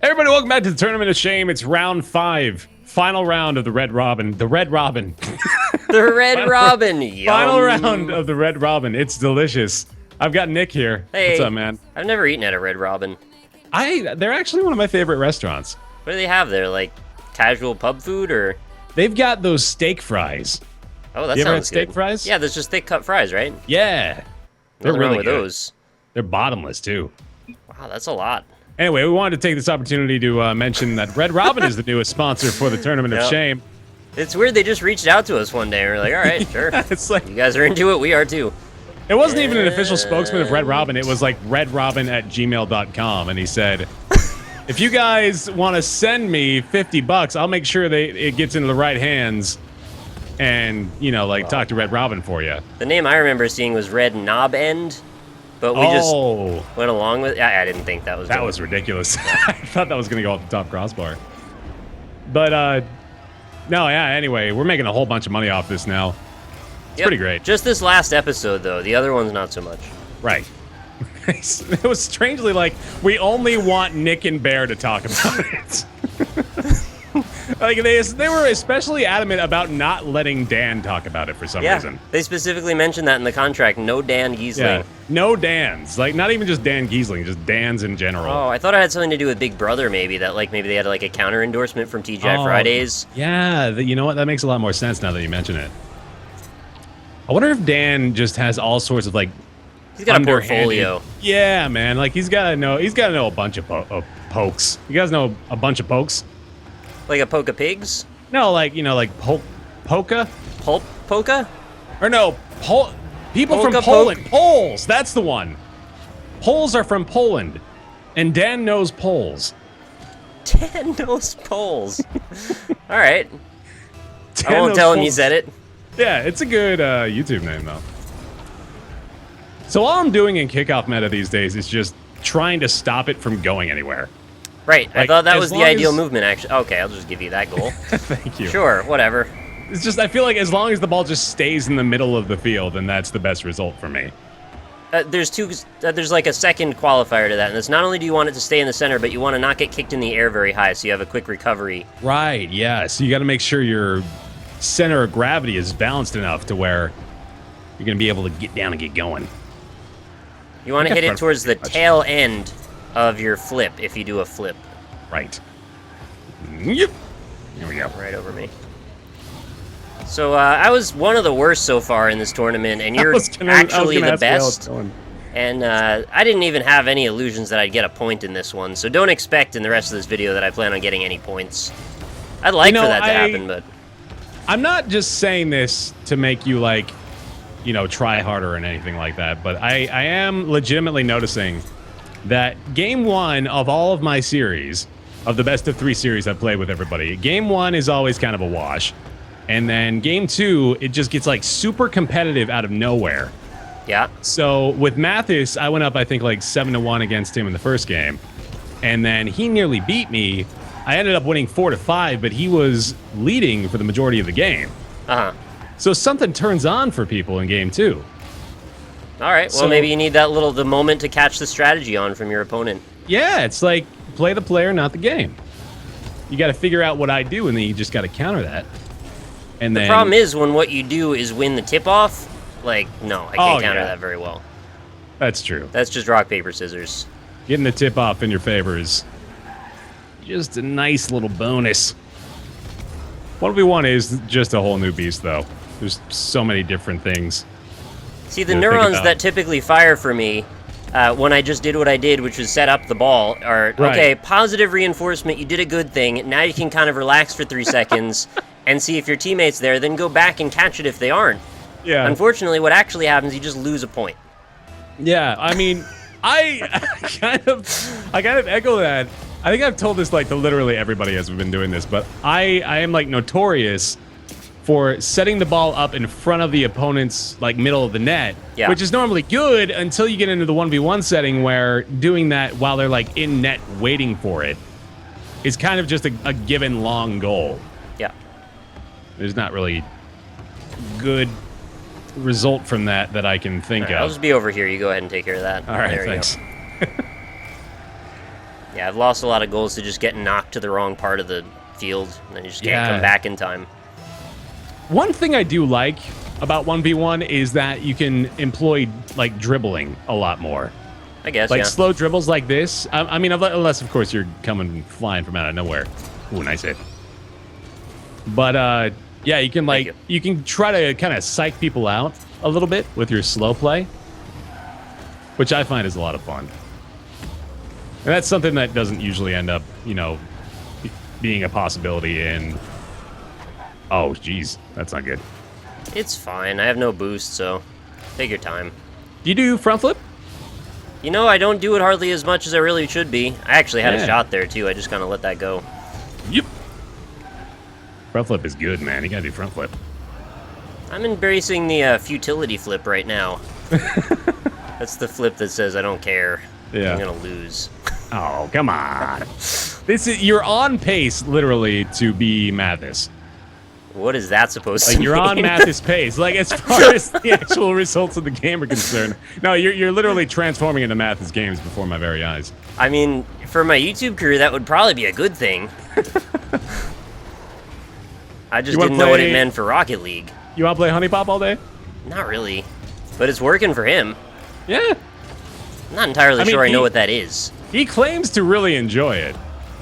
Everybody, welcome back to the Tournament of Shame. It's round 5. Final round of the Red Robin. The Red Robin. The Red Robin. Yum. Final round of the Red Robin. It's delicious. I've got Nick here. Hey. What's up, man? I've never eaten at a Red Robin. They're actually one of my favorite restaurants. What do they have there? Like casual pub food or? They've got those steak fries. Oh, that you sounds ever had steak good. fries? Yeah, there's just thick cut fries, right? Yeah. They're Nothing really wrong with good. those. They're bottomless, too. Wow, that's a lot. Anyway, we wanted to take this opportunity to mention that Red Robin is the newest sponsor for the Tournament of Yep. Shame. It's weird they just reached out to us one day and we're like, all right, sure. It's like, You guys are into it, we are too. it wasn't even an official spokesman of Red Robin. It was like redrobin@gmail.com, and he said, if you guys want to send me $50, I'll make sure it gets into the right hands and, you know, like talk to Red Robin for you. The name I remember seeing was Red Knob End, but we just went along with it. I didn't think that was that good. was ridiculous. I thought that was going to go off the top crossbar. But, no, yeah, anyway, we're making a whole bunch of money off this now. It's pretty great. Just this last episode, though. The other one's not so much. Right. It was strangely like, we only want Nick and Baer to talk about it. Like, they were especially adamant about not letting Dan talk about it for some reason. They specifically mentioned that in the contract. No Dan Giesling. Yeah. No Dans. Like, not even just Dan Giesling, just Dans in general. Oh, I thought it had something to do with Big Brother, maybe. That, like, maybe they had, like, a counter endorsement from TGI Fridays. Yeah, you know what? That makes a lot more sense now that you mention it. I wonder if Dan just has all sorts of, like, He's got a portfolio. Yeah, man. Like, he's got to know a bunch of pokes. You guys know a bunch of pokes? Like a poke of pigs? No, like, you know, like polka? Polka? Or no, people Polka from Poland. Poles, that's the one. Poles are from Poland. And Dan knows Poles. Dan knows Poles. All right. Dan I won't knows tell him Poles. you said it. Yeah, it's a good YouTube name, though. So all I'm doing in kickoff meta these days is just trying to stop it from going anywhere. Right. Like, I thought that as was the long ideal as- movement, actually. Okay, I'll just give you that goal. Thank you. Sure, whatever. It's just, I feel like as long as the ball just stays in the middle of the field, then that's the best result for me. There's like a second qualifier to that, and it's not only do you want it to stay in the center, but you want to not get kicked in the air very high, so you have a quick recovery. Right, yeah. So you got to make sure your center of gravity is balanced enough to where you're going to be able to get down and get going. You want to hit it towards the tail end of your flip, if you do a flip. Right. Yep. Here we go. Right over me. So I was one of the worst so far in this tournament, and you're actually the best. And I didn't even have any illusions that I'd get a point in this one, so don't expect in the rest of this video that I plan on getting any points. I'd like for that to happen, but... I'm not just saying this to make you, like, you know, try harder and anything like that, but I am legitimately noticing that game 1 of all of my series, of the best of 3 series I've played with everybody, game 1 is always kind of a wash. And then game 2, it just gets, like, super competitive out of nowhere. Yeah. So with Mathis, I went up, I think, like 7-1 against him in the first game. And then he nearly beat me. I ended up winning 4-5, but he was leading for the majority of the game. Uh-huh. So something turns on for people in game 2. All right, well, maybe you need the moment to catch the strategy on from your opponent. Yeah, it's like play the player, not the game. You got to figure out what I do, and then you just got to counter that. And The problem is when what you do is win the tip-off, like, no, I can't counter that very well. That's true. That's just rock, paper, scissors. Getting the tip-off in your favor is just a nice little bonus. What we want is just a whole new beast, though. There's so many different things. See, the neurons that typically fire for me when I just did what I did, which was set up the ball, are, okay, positive reinforcement, you did a good thing, now you can kind of relax for 3 seconds and see if your teammate's there, then go back and catch it if they aren't. Yeah. Unfortunately, what actually happens, you just lose a point. Yeah, I mean, I kind of echo that. I think I've told this, like, to literally everybody as we've been doing this, but I am, like, notorious for setting the ball up in front of the opponent's, like, middle of the net, which is normally good until you get into the 1v1 setting where doing that while they're, like, in net waiting for it is kind of just a given long goal. Yeah. There's not really good result from that I can think of. I'll just be over here. You go ahead and take care of that. All right, thanks. Yeah, Yeah, I've lost a lot of goals to just getting knocked to the wrong part of the field, and then you just can't come back in time. One thing I do like about 1v1 is that you can employ, like, dribbling a lot more. I guess, like slow dribbles like this. I mean, unless, of course, you're coming flying from out of nowhere. Ooh, nice hit. But, yeah, you can, like, you can try to kind of psych people out a little bit with your slow play, which I find is a lot of fun. And that's something that doesn't usually end up, you know, being a possibility in... Oh, jeez. That's not good. It's fine. I have no boost, so take your time. Do you do front flip? You know, I don't do it hardly as much as I really should be. I actually had a shot there, too. I just kind of let that go. Yep. Front flip is good, man. You gotta do front flip. I'm embracing the futility flip right now. That's the flip that says I don't care. Yeah. I'm gonna lose. Oh, come on. You're on pace, literally, to be Mathis. What is that supposed to mean? You're on Mathis' pace. Like, as far as the actual results of the game are concerned. No, you're literally transforming into Mathis games before my very eyes. I mean, for my YouTube career, that would probably be a good thing. I just didn't know what it meant for Rocket League. You want to play Honey Pop all day? Not really. But it's working for him. Yeah. I'm not entirely sure I know what that is. He claims to really enjoy it.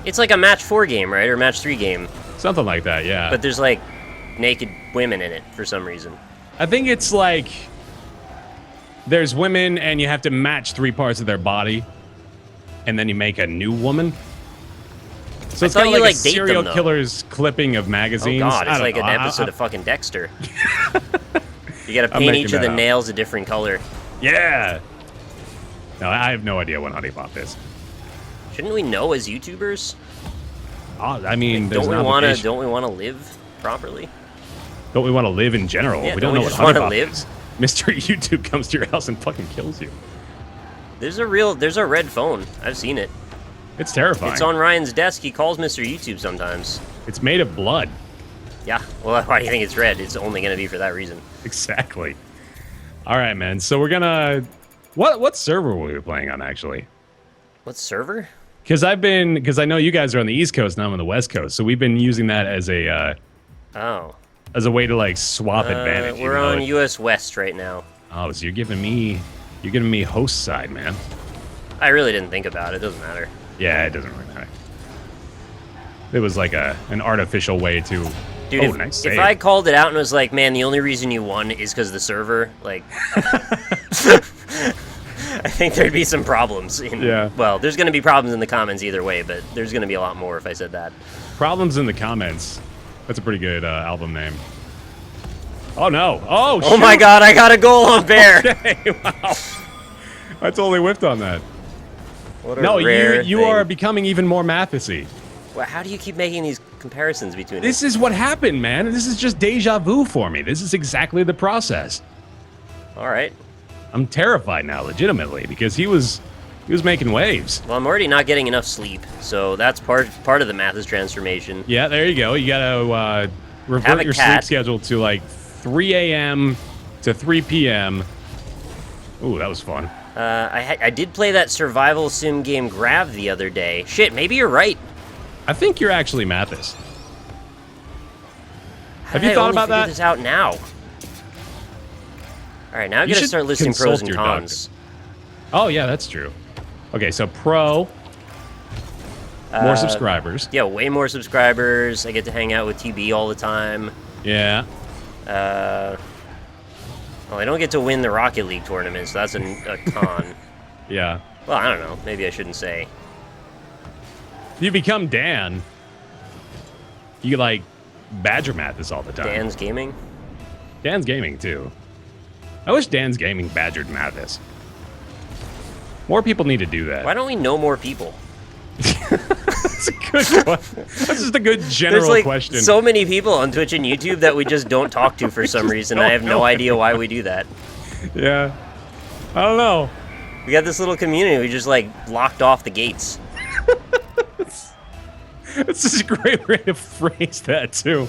It's like a match 4 game, right? Or match 3 game. Something like that, yeah. But there's like naked women in it for some reason. I think it's like there's women and you have to match 3 parts of their body and then you make a new woman. So it's kind of like a serial killer's clipping of magazines. Oh god, it's like an episode of fucking Dexter. You gotta paint each of the nails a different color. Yeah. No, I have no idea what Honey Pop is. Shouldn't we know as YouTubers? I mean, like, don't we want to live properly? Don't we want to live in general? Yeah, we don't know what Honey Pop is. Mr. YouTube comes to your house and fucking kills you. There's a red phone. I've seen it. It's terrifying. It's on Ryan's desk. He calls Mr. YouTube sometimes. It's made of blood. Yeah. Well, why do you think it's red? It's only going to be for that reason. Exactly. All right, man. So we're gonna. What server were we playing on actually? What server? Because I know you guys are on the East Coast and I'm on the West Coast, so we've been using that as a as a way to like swap advantage. We're on US West right now. Oh, so you're giving me host side, man. I really didn't think about it. It doesn't matter. Yeah, it doesn't really matter. It was like an artificial way to. Dude, nice if I called it out and was like, man, the only reason you won is because of the server, like, I think there'd be some problems. Well, there's going to be problems in the comments either way, but there's going to be a lot more if I said that. Problems in the comments. That's a pretty good album name. Oh, no. Oh, shoot. Oh, my God. I got a goal on Baer. Okay, wow. I totally whiffed on that. What a rare you are becoming even more Mathis-y. Well, how do you keep making these comparisons between them? This is what happened, man. This is just deja vu for me. This is exactly the process. All right. I'm terrified now, legitimately, because he was making waves. Well, I'm already not getting enough sleep, so that's part of the Mathis transformation. Yeah, there you go. You gotta revert your sleep schedule to like 3 a.m. to 3 p.m. Ooh, that was fun. I did play that survival sim game Grav the other day. Shit, maybe you're right. I think you're actually Mathis. Have you thought about that? This out now. All right, now I'm gonna start listing pros and cons. Oh yeah, that's true. Okay, so pro, more subscribers. Yeah, way more subscribers. I get to hang out with TB all the time. Yeah. Well, I don't get to win the Rocket League tournament, so that's a con. Yeah. Well, I don't know. Maybe I shouldn't say. You become Dan. You like badger Mathis all the time. Dan's Gaming? Dan's Gaming, too. I wish Dan's Gaming badgered Mathis. More people need to do that. Why don't we know more people? That's a good one. That's just a good general There's like question. So many people on Twitch and YouTube that we just don't talk to for some reason. I have no idea why we do that. Yeah. I don't know. We got this little community. We just like locked off the gates. It's just a great way to phrase that, too.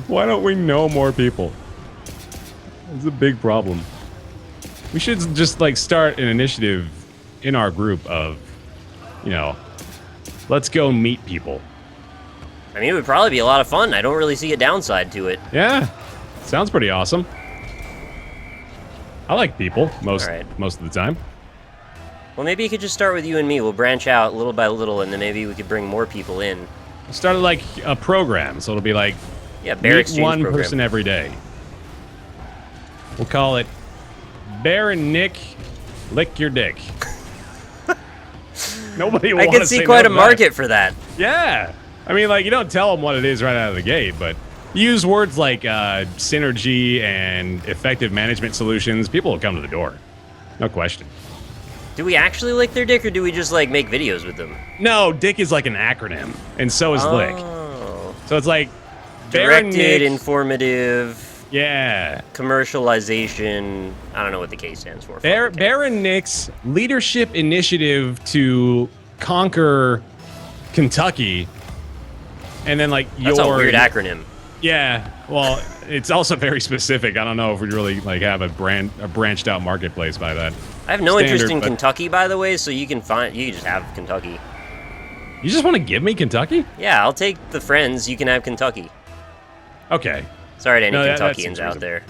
Why don't we know more people? It's a big problem. We should just, like, start an initiative in our group of, you know, Let's go meet people. I mean, it would probably be a lot of fun. I don't really see a downside to it. Yeah, sounds pretty awesome. I like people most of the time. Well, maybe you could just start with you and me. We'll branch out little by little, and then maybe we could bring more people in. Started like a program, so it'll be like Baer exchange one program. person every day. We'll call it Baer and Nick Lick Your Dick. Nobody will I can see quite a market for that. Yeah. I mean, like, you don't tell them what it is right out of the gate, but use words like synergy and effective management solutions. People will come to the door. No question. Do we actually lick their dick, or do we just, like, make videos with them? No, dick is like an acronym, and so is lick. So it's like directed, informative. Yeah. Commercialization. I don't know what the K stands for. Baer and Nick's leadership initiative to conquer Kentucky. And then, like, That's a weird acronym. Yeah, well, it's also very specific. I don't know if we really, like, have a branched out marketplace by that. I have no interest in Kentucky, by the way, so you can just have Kentucky. You just want to give me Kentucky? Yeah, I'll take the friends. You can have Kentucky. Okay. Sorry to any Kentuckians out there.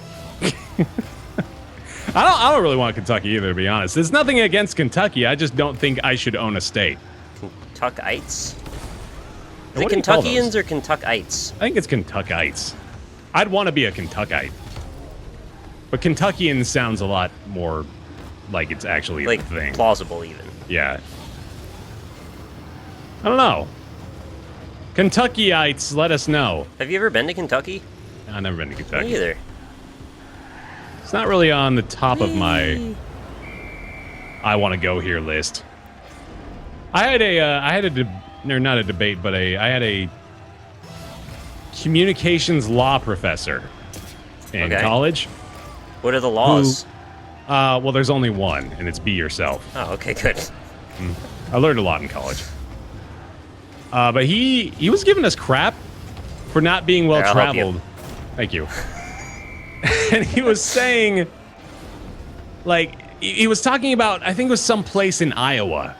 I don't really want Kentucky either, to be honest. There's nothing against Kentucky. I just don't think I should own a state. Kentuckites? Is it Kentuckians or Kentuckites? I think it's Kentuckites. I'd want to be a Kentuckite. But Kentuckian sounds a lot more like it's actually like a thing. Plausible, even. Yeah. I don't know. Kentuckyites, let us know. Have you ever been to Kentucky? I've never been to Kentucky. Me either. It's not really on the top of my I want to go here list. I had not a debate, but I had a communications law professor in college. What are the laws? Well, there's only one, and it's be yourself. Oh, okay, good. I learned a lot in college. But he was giving us crap for not being well traveled. Thank you. And he was saying, like, he was talking about, I think it was some place in Iowa.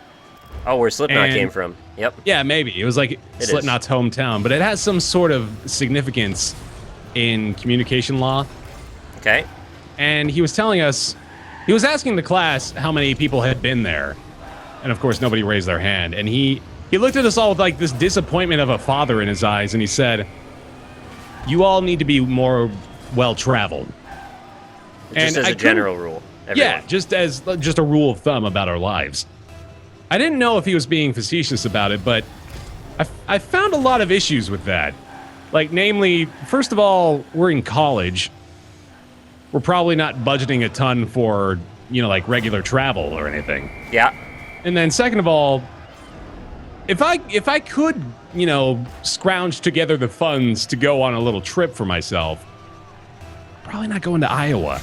Oh, where Slipknot came from. Yep. Yeah, maybe. It was like Slipknot's hometown, but it has some sort of significance in communication law. Okay. And he was telling us, he was asking the class how many people had been there. And of course, nobody raised their hand. And he looked at us all with like this disappointment of a father in his eyes, and he said, "You all need to be more well-traveled." Just as a general rule. Everyone. Yeah, just a rule of thumb about our lives. I didn't know if he was being facetious about it, but I found a lot of issues with that. Like, namely, first of all, we're in college. We're probably not budgeting a ton for, like regular travel or anything. Yeah. And then second of all, if I could, scrounge together the funds to go on a little trip for myself, probably not going to Iowa.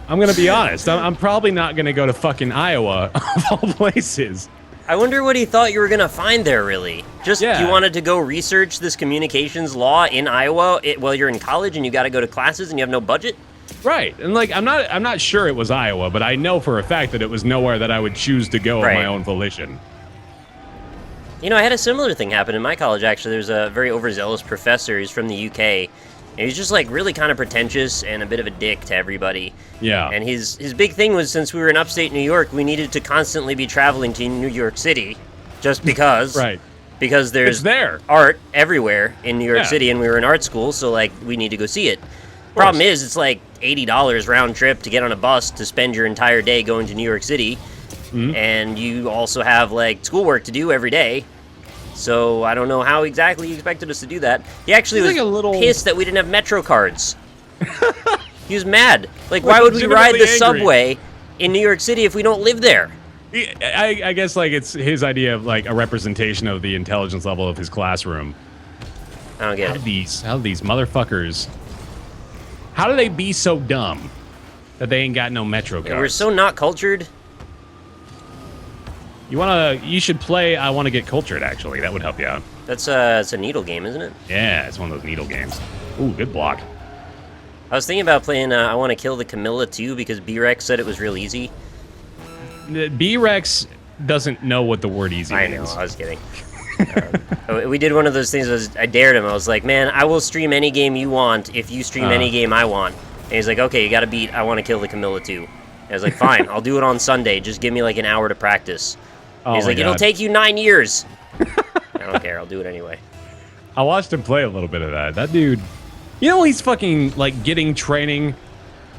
I'm going to be honest. I'm probably not going to go to fucking Iowa, of all places. I wonder what he thought you were going to find there, really. Just, you wanted to go research this communications law in Iowa while you're in college and you got to go to classes and you have no budget? Right. And, like, I'm not sure it was Iowa, but I know for a fact that it was nowhere that I would choose to go of my own volition. I had a similar thing happen in my college, actually. There's a very overzealous professor. He's from the UK. And he's just, like, really kind of pretentious and a bit of a dick to everybody. Yeah. And his big thing was, since we were in upstate New York, we needed to constantly be traveling to New York City just because. Right. Because there's art everywhere in New York City, and we were in art school, so, like, we need to go see it. Problem is, it's, like, $80 round trip to get on a bus to spend your entire day going to New York City. Mm-hmm. And you also have, like, schoolwork to do every day. So I don't know how exactly he expected us to do that. He actually was pissed that we didn't have Metro cards. He was mad. Like, why would we ride the subway in New York City if we don't live there? I guess, like, it's his idea of, like, a representation of the intelligence level of his classroom. I don't get it. How do these motherfuckers... How do they be so dumb that they ain't got no Metro cards? We're so not cultured. You should play I Want to Get Cultured, actually. That would help you out. It's a needle game, isn't it? Yeah, it's one of those needle games. Ooh, good block. I was thinking about playing I Want to Kill the Camilla too, because B-Rex said it was real easy. B-Rex doesn't know what the word easy means. I know, I was kidding. We did one of those things. I dared him. I was like, man, I will stream any game you want if you stream any game I want. And he's like, okay, you got to beat I Want to Kill the Camilla 2. And I was like, fine, I'll do it on Sunday. Just give me like an hour to practice. He's like, it'll take you 9 years. I don't care. I'll do it anyway. I watched him play a little bit of that. That dude, you know, he's fucking like getting training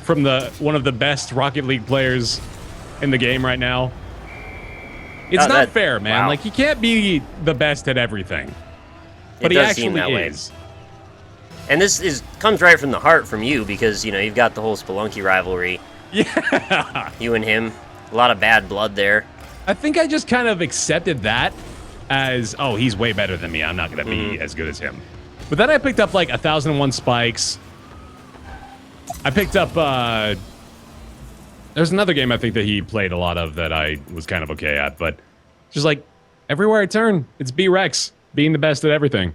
from one of the best Rocket League players in the game right now. It's not fair, man. Wow. Like, he can't be the best at everything. But he actually is. And this comes right from the heart from you because, you know, you've got the whole Spelunky rivalry. Yeah. You and him. A lot of bad blood there. I think I just kind of accepted that as, oh, he's way better than me. I'm not going to be as good as him. But then I picked up, like, 1001 Spikes. I picked up, there's another game I think that he played a lot of that I was kind of okay at, but just like everywhere I turn, it's B-Rex being the best at everything.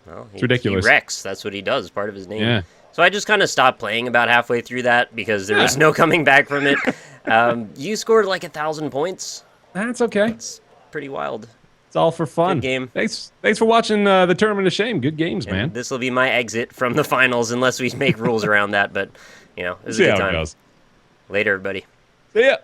Well, it's ridiculous. Rex, that's what he does, part of his name. Yeah. So I just kind of stopped playing about halfway through that because there was no coming back from it. You scored like 1,000 points. That's okay. It's pretty wild. It's all for fun. Good game. Thanks for watching the Tournament of Shame. Good games, and man. This will be my exit from the finals unless we make rules around that, but, you know, it was a good time. It goes. Later, everybody. See ya.